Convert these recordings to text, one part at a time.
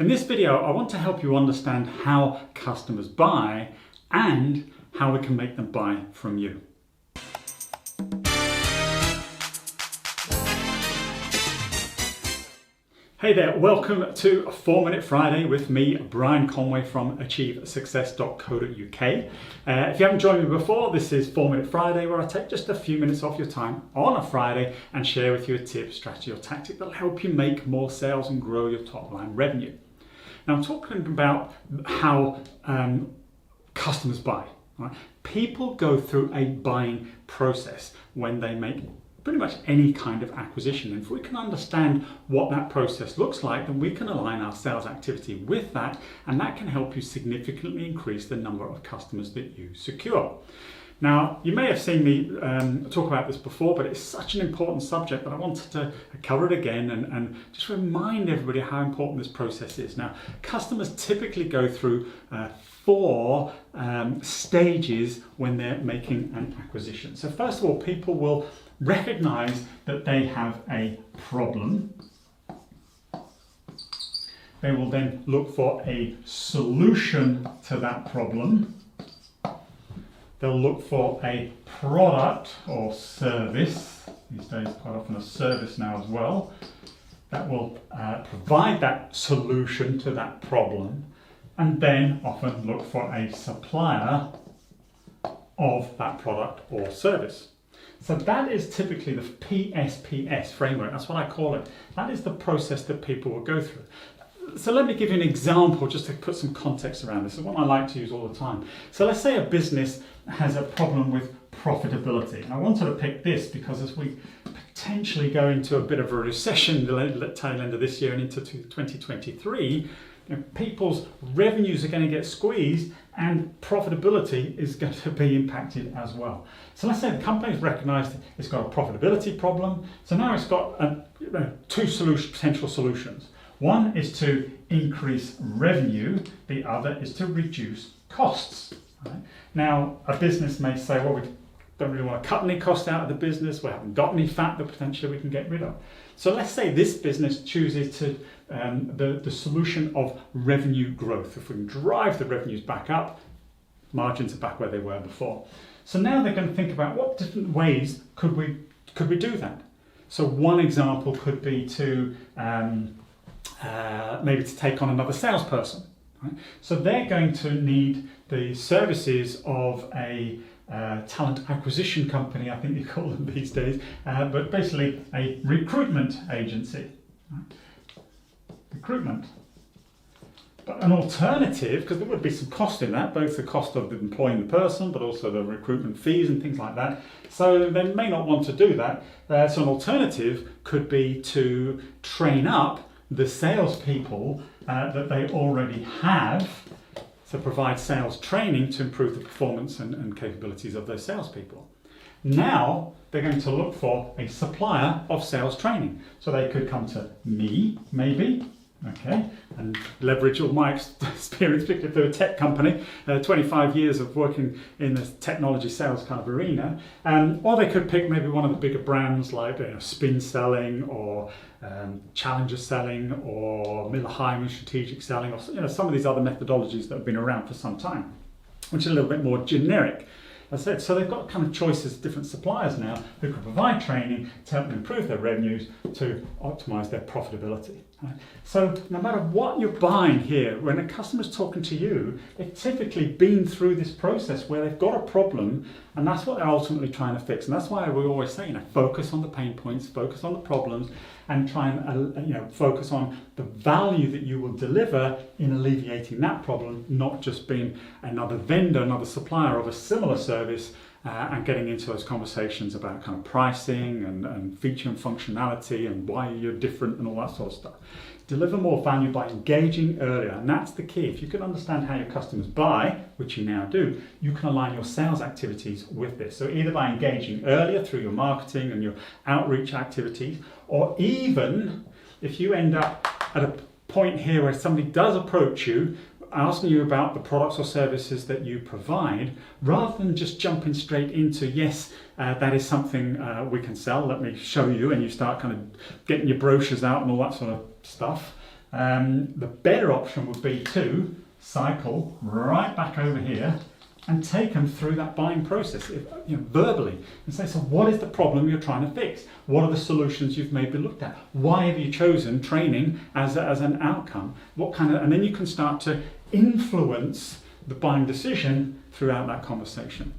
In this video, I want to help you understand how customers buy and how we can make them buy from you. Hey there, welcome to 4 Minute Friday with me, Brian Conway from achievesuccess.co.uk. If you haven't joined me before, this is 4 Minute Friday, where I take just a few minutes off your time on a Friday and share with you a tip, strategy or tactic that will help you make more sales and grow your top line revenue. Now I'm talking about how customers buy. Right? People go through a buying process when they make pretty much any kind of acquisition. And if we can understand what that process looks like, then we can align our sales activity with that, and that can help you significantly increase the number of customers that you secure. Now, you may have seen me talk about this before, but it's such an important subject that I wanted to cover it again and just remind everybody how important this process is. Now, customers typically go through 4 stages when they're making an acquisition. So first of all, people will recognize that they have a problem. They will then look for a solution to that problem. They'll look for a product or service, these days quite often a service now as well, that will provide that solution to that problem, and then often look for a supplier of that product or service. So that is typically the PSPS framework, that's what I call it. That is the process that people will go through. So let me give you an example just to put some context around this. It's one I like to use all the time. So let's say a business has a problem with profitability. And I wanted to pick this because as we potentially go into a bit of a recession the tail end of this year and into 2023, people's revenues are going to get squeezed and profitability is going to be impacted as well. So let's say the company's recognized it's got a profitability problem. So now it's got 2 potential solutions. One is to increase revenue, the other is to reduce costs. Right? Now, a business may say, well, we don't really want to cut any cost out of the business, we haven't got any fat that potentially we can get rid of. So let's say this business chooses to the solution of revenue growth. If we can drive the revenues back up, margins are back where they were before. So now they're going to think about what different ways could we do that. So one example could be to maybe to take on another salesperson. Right? So they're going to need the services of a talent acquisition company, I think you call them these days, but basically a recruitment agency. Right? Recruitment. But an alternative, because there would be some cost in that, both the cost of employing the person, but also the recruitment fees and things like that. So they may not want to do that. So an alternative could be to train up the salespeople that they already have, to provide sales training to improve the performance and capabilities of those salespeople. Now they're going to look for a supplier of sales training. So they could come to me, maybe, okay, and leverage all my experience, particularly if they're a tech company, 25 years of working in the technology sales kind of arena, or they could pick maybe one of the bigger brands like Spin Selling or Challenger Selling or Miller Heiman Strategic Selling, or some of these other methodologies that have been around for some time, which are a little bit more generic. As I said, so they've got kind of choices of different suppliers now who can provide training to help them improve their revenues, to optimize their profitability. Right? So no matter what you're buying here, when a customer's talking to you, they've typically been through this process where they've got a problem, and that's what they're ultimately trying to fix. And that's why we always say, focus on the pain points, focus on the problems, and try and focus on the value that you will deliver in alleviating that problem, not just being another vendor, another supplier of a similar service, and getting into those conversations about kind of pricing and feature and functionality and why you're different and all that sort of stuff. Deliver more value by engaging earlier, and that's the key. If you can understand how your customers buy, which you now do, you can align your sales activities with this. So either by engaging earlier through your marketing and your outreach activities, or even if you end up at a point here where somebody does approach you asking you about the products or services that you provide, rather than just jumping straight into, yes, that is something we can sell, let me show you, and you start kind of getting your brochures out and all that sort of stuff. the better option would be to cycle right back over here and take them through that buying process, verbally, and say, so what is the problem you're trying to fix? What are the solutions you've maybe looked at? Why have you chosen training as an outcome? And then you can start to influence the buying decision throughout that conversation.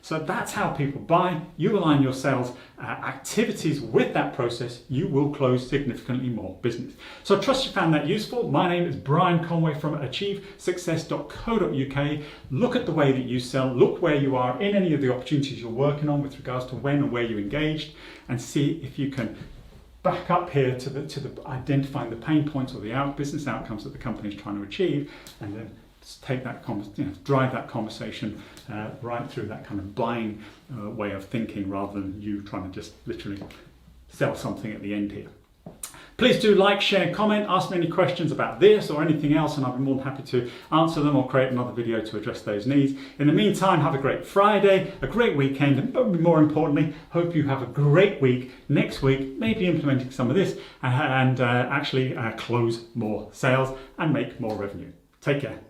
So that's how people buy. You align your sales activities with that process, you will close significantly more business. So I trust you found that useful. My name is Brian Conway from achievesuccess.co.uk. Look at the way that you sell, look where you are in any of the opportunities you're working on with regards to when and where you engaged, and see if you can back up here to the identifying the pain points or the business outcomes that the company is trying to achieve, and then take that drive that conversation right through that kind of buying way of thinking, rather than you trying to just literally sell something at the end here. Please do like, share, comment, ask me any questions about this or anything else, and I'll be more than happy to answer them or create another video to address those needs. In the meantime, have a great Friday, a great weekend, and more importantly, hope you have a great week next week, maybe implementing some of this and actually close more sales and make more revenue. Take care.